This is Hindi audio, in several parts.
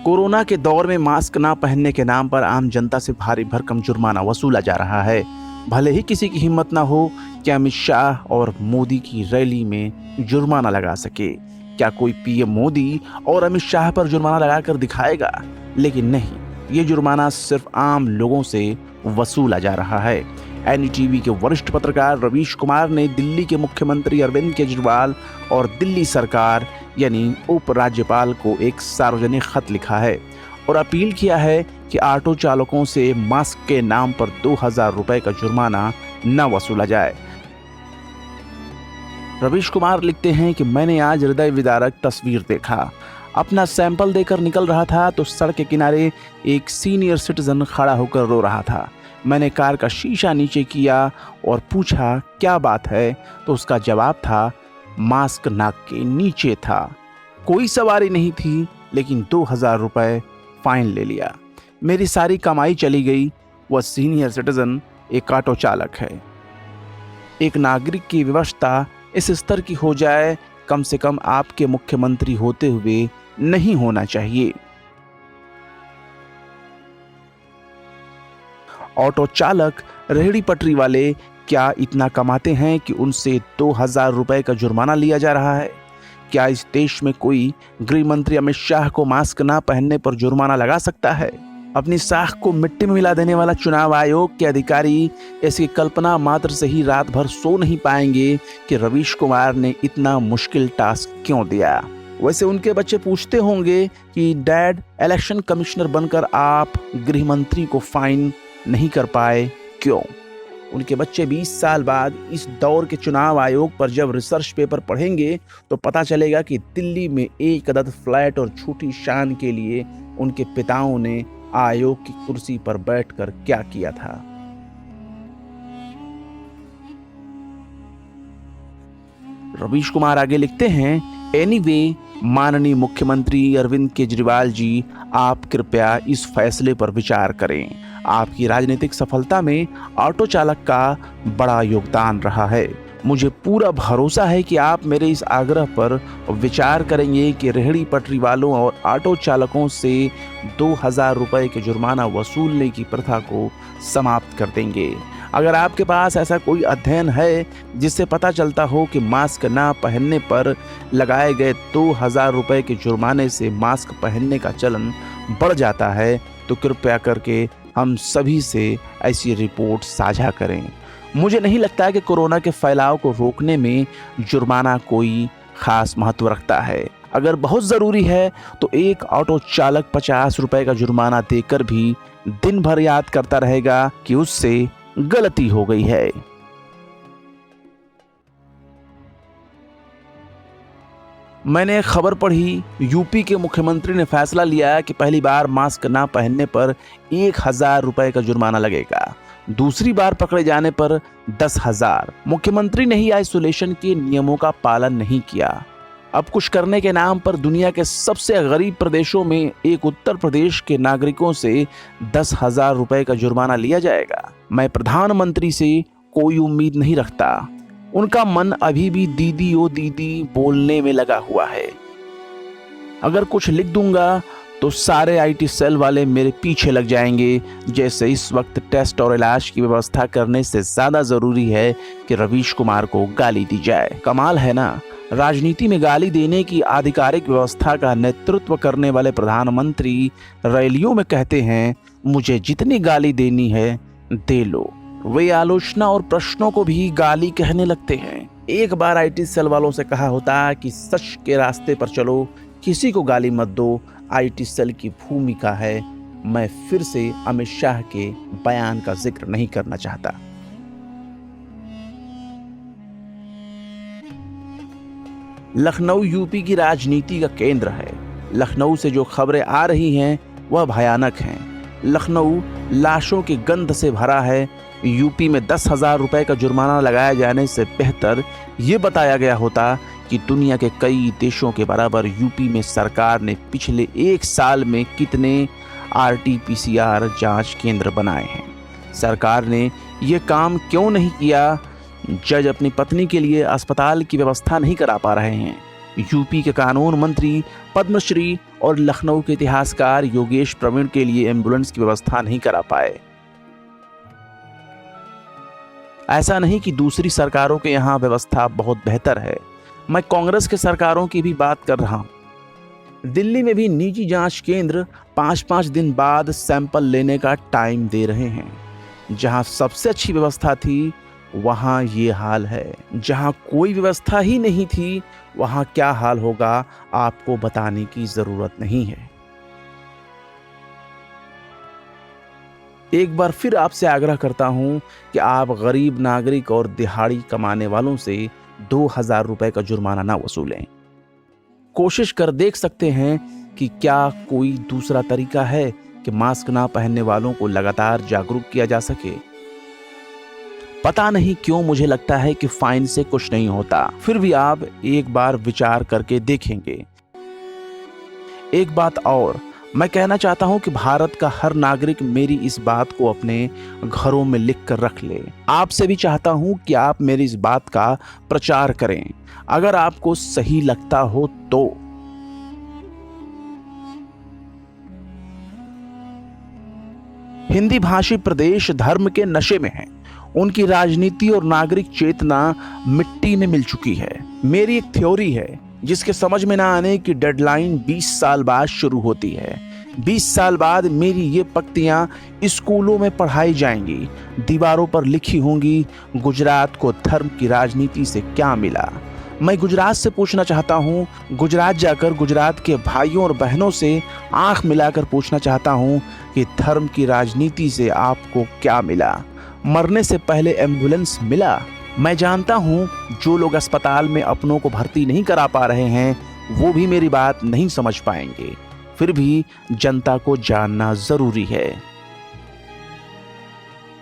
कोरोना के दौर में मास्क ना पहनने के नाम पर आम जनता से भारी भरकम जुर्माना वसूला जा रहा है। भले ही किसी की हिम्मत ना हो कि अमित शाह और मोदी की रैली में जुर्माना लगा सके। क्या कोई पीएम मोदी और अमित शाह पर जुर्माना लगाकर दिखाएगा? लेकिन नहीं, ये जुर्माना सिर्फ आम लोगों से वसूला जा रहा है। एनडीटीवी के वरिष्ठ पत्रकार रवीश कुमार ने दिल्ली के मुख्यमंत्री अरविंद केजरीवाल और दिल्ली सरकार यानी उपराज्यपाल को एक सार्वजनिक खत लिखा है और अपील किया है कि ऑटो चालकों से मास्क के नाम पर 2000 रुपए का जुर्माना न वसूला जाए। रवीश कुमार लिखते हैं कि मैंने आज हृदय विदारक तस्वीर देखा। अपना सैंपल देकर निकल रहा था तो सड़क के किनारे एक सीनियर सिटीजन खड़ा होकर रो रहा था। मैंने कार का शीशा नीचे किया और पूछा क्या बात है, तो उसका जवाब था मास्क नाक के नीचे था। कोई सवारी नहीं थी, लेकिन 2000 रुपए फाइन ले लिया। मेरी सारी कमाई चली गई। वह सीनियर सिटीजन एक ऑटो चालक है। एक नागरिक की व्यवस्था इस स्तर की हो जाए, कम से कम आपके मुख्यमंत्री होते हुए नहीं होना चाहिए। ऑटो चालक, रेहड़ी पटरी वाले क्या इतना कमाते हैं कि उनसे 2000 रुपए का जुर्माना लिया जा रहा है? क्या इस देश में कोई गृह मंत्री अमित शाह को मास्क ना पहनने पर जुर्माना लगा सकता है? अपनी साख को मिट्टी में मिला देने वाला चुनाव आयोग के अधिकारी इसकी कल्पना मात्र से ही रात भर सो नहीं पाएंगे कि रवीश कुमार ने इतना मुश्किल टास्क क्यों दिया। वैसे उनके बच्चे पूछते होंगे कि डैड, इलेक्शन कमिश्नर बनकर आप गृह मंत्री को फाइन नहीं कर पाए, क्यों? उनके बच्चे 20 साल बाद इस दौर के चुनाव आयोग पर जब रिसर्च पेपर पढ़ेंगे तो पता चलेगा कि दिल्ली में एक अदद फ्लैट और छोटी शान के लिए उनके पिताओं ने आयोग की कुर्सी पर बैठकर क्या किया था। रवीश कुमार आगे लिखते हैं, एनीवे, माननीय मुख्यमंत्री अरविंद केजरीवाल जी, आप कृपया इस फैसले पर विचार करें। आपकी राजनीतिक सफलता में ऑटो चालक का बड़ा योगदान रहा है। मुझे पूरा भरोसा है कि आप मेरे इस आग्रह पर विचार करेंगे कि रेहड़ी पटरी वालों और ऑटो चालकों से 2000 रुपए के जुर्माना वसूलने की प्रथा को समाप्त कर देंगे। अगर आपके पास ऐसा कोई अध्ययन है जिससे पता चलता हो कि मास्क ना पहनने पर लगाए गए 2000 रुपए के जुर्माने से मास्क पहनने का चलन बढ़ जाता है, तो कृपया करके हम सभी से ऐसी रिपोर्ट साझा करें। मुझे नहीं लगता कि कोरोना के फैलाव को रोकने में जुर्माना कोई खास महत्व रखता है। अगर बहुत ज़रूरी है तो एक ऑटो चालक 50 रुपए का जुर्माना देकर भी दिन भर याद करता रहेगा कि उससे गलती हो गई है। मैंने खबर पढ़ी, यूपी के मुख्यमंत्री ने फैसला लिया कि पहली बार मास्क ना पहनने पर 1000 रुपए का जुर्माना लगेगा, दूसरी बार पकड़े जाने पर 10,000। मुख्यमंत्री ने ही आइसोलेशन के नियमों का पालन नहीं किया। अब कुछ करने के नाम पर दुनिया के सबसे गरीब प्रदेशों में एक उत्तर प्रदेश के नागरिकों से 10,000 रुपए का जुर्माना लिया जाएगा। मैं प्रधानमंत्री से कोई उम्मीद नहीं रखता। उनका मन अभी भी दीदी ओ दीदी बोलने में लगा हुआ है। अगर कुछ लिख दूंगा तो सारे आईटी सेल वाले मेरे पीछे लग जाएंगे। जैसे इस वक्त टेस्ट और इलाज की व्यवस्था करने से ज्यादा जरूरी है कि रवीश कुमार को गाली दी जाए। कमाल है ना, राजनीति में गाली देने की आधिकारिक व्यवस्था का नेतृत्व करने वाले प्रधानमंत्री रैलियों में कहते हैं, मुझे जितनी गाली देनी है दे लो। वे आलोचना और प्रश्नों को भी गाली कहने लगते हैं। एक बार आईटी सेल वालों से कहा होता कि सच के रास्ते पर चलो, किसी को गाली मत दो, आईटी सेल की भूमिका है। मैं फिर से अमित शाह के बयान का जिक्र नहीं करना चाहता। लखनऊ यूपी की राजनीति का केंद्र है। लखनऊ से जो खबरें आ रही हैं वह भयानक हैं। लखनऊ लाशों की गंध से भरा है। यूपी में 10,000 रुपए का जुर्माना लगाए जाने से बेहतर ये बताया गया होता कि दुनिया के कई देशों के बराबर यूपी में सरकार ने पिछले 1 साल में कितने RT-PCR जांच केंद्र बनाए हैं। सरकार ने ये काम क्यों नहीं किया? जज अपनी पत्नी के लिए अस्पताल की व्यवस्था नहीं करा पा रहे हैं। यूपी के कानून मंत्री पद्मश्री और लखनऊ के इतिहासकार योगेश प्रवीण के लिए एम्बुलेंस की व्यवस्था नहीं करा पाए। ऐसा नहीं कि दूसरी सरकारों के यहाँ व्यवस्था बहुत बेहतर है, मैं कांग्रेस के सरकारों की भी बात कर रहा हूं। दिल्ली में भी निजी जांच केंद्र 5-5 दिन बाद सैंपल लेने का टाइम दे रहे हैं। जहां सबसे अच्छी व्यवस्था थी वहां ये हाल है। जहां कोई व्यवस्था ही नहीं थी वहां क्या हाल होगा आपको बताने की जरूरत नहीं है। एक बार फिर आपसे आग्रह करता हूं कि आप गरीब नागरिक और दिहाड़ी कमाने वालों से 2000 रुपए का जुर्माना ना वसूलें। कोशिश कर देख सकते हैं कि क्या कोई दूसरा तरीका है कि मास्क ना पहनने वालों को लगातार जागरूक किया जा सके। पता नहीं क्यों मुझे लगता है कि फाइन से कुछ नहीं होता, फिर भी आप एक बार विचार करके देखेंगे। एक बात और, मैं कहना चाहता हूं कि भारत का हर नागरिक मेरी इस बात को अपने घरों में लिख कर रख ले। आपसे भी चाहता हूं कि आप मेरी इस बात का प्रचार करें, अगर आपको सही लगता हो तो। हिंदी भाषी प्रदेश धर्म के नशे में हैं। उनकी राजनीति और नागरिक चेतना मिट्टी में मिल चुकी है। मेरी एक थ्योरी है जिसके समझ में ना आने की डेडलाइन 20 साल बाद शुरू होती है। 20 साल बाद मेरी ये पंक्तियां स्कूलों में पढ़ाई जाएंगी, दीवारों पर लिखी होंगी, गुजरात को धर्म की राजनीति से क्या मिला। मैं गुजरात से पूछना चाहता हूँ, गुजरात जाकर गुजरात के भाइयों और बहनों से आंख मिलाकर पूछना चाहता हूँ कि धर्म की राजनीति से आपको क्या मिला। मरने से पहले एम्बुलेंस मिला। मैं जानता हूं जो लोग अस्पताल में अपनों को भर्ती नहीं करा पा रहे हैं वो भी मेरी बात नहीं समझ पाएंगे, फिर भी जनता को जानना जरूरी है।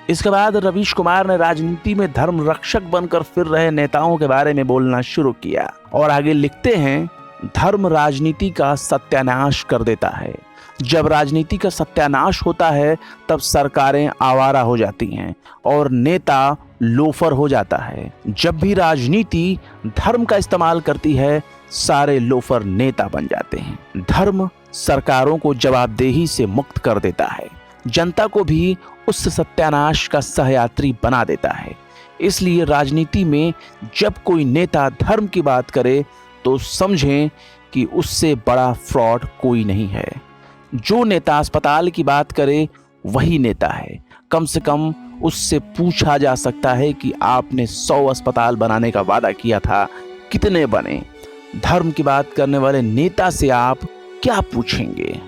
इसके बाद रवीश कुमार ने राजनीति में धर्म रक्षक बनकर फिर रहे नेताओं के बारे में बोलना शुरू किया और आगे लिखते हैं, धर्म राजनीति का सत्यानाश कर देता है। जब राजनीति का सत्यानाश होता है तब सरकारें आवारा हो जाती हैं और नेता लोफर हो जाता है। जब भी राजनीति धर्म का इस्तेमाल करती है सारे लोफर नेता बन जाते हैं। धर्म सरकारों को जवाबदेही से मुक्त कर देता है, जनता को भी उस सत्यानाश का सहयात्री बना देता है। इसलिए राजनीति में जब कोई नेता धर्म की बात करे तो समझें कि उससे बड़ा फ्रॉड कोई नहीं है। जो नेता अस्पताल की बात करे वही नेता है। कम से कम उससे पूछा जा सकता है कि आपने 100 अस्पताल बनाने का वादा किया था, कितने बने। धर्म की बात करने वाले नेता से आप क्या पूछेंगे।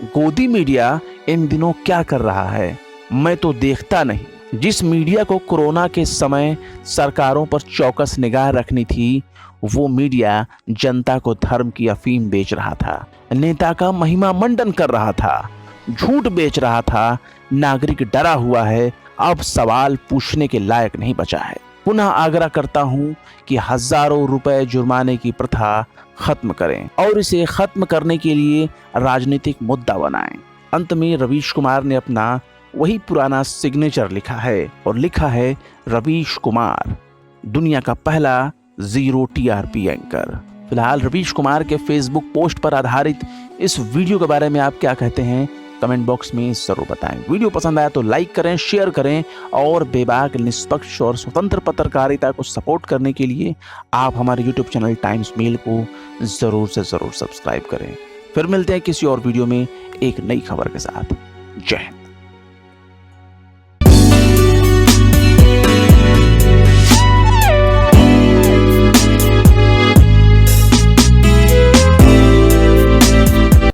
गोदी मीडिया इन दिनों क्या कर रहा है मैं तो देखता नहीं। जिस मीडिया को कोरोना के समय सरकारों पर चौकस निगाह रखनी थी वो मीडिया जनता को धर्म की अफीम बेच रहा था, नेता का महिमा मंडन कर रहा था, झूठ बेच रहा था। नागरिक डरा हुआ है, अब सवाल पूछने के लायक नहीं बचा है। पुनः आग्रह करता हूं कि हजारों रुपए जुर्माने की प्रथा खत्म करें और इसे खत्म करने के लिए राजनीतिक मुद्दा बनाएं। अंत में रवीश कुमार ने अपना वही पुराना सिग्नेचर लिखा है और लिखा है, रवीश कुमार दुनिया का पहला 0 TRP एंकर। फिलहाल रवीश कुमार के फेसबुक पोस्ट पर आधारित इस वीडियो के बारे में आप क्या कहते हैं कमेंट बॉक्स में जरूर बताएं। वीडियो पसंद आया तो लाइक करें, शेयर करें और बेबाक, निष्पक्ष और स्वतंत्र पत्रकारिता को सपोर्ट करने के लिए आप हमारे YouTube चैनल टाइम्स मेल को जरूर से जरूर सब्सक्राइब करें। फिर मिलते हैं किसी और वीडियो में एक नई खबर के साथ। जय हिंद।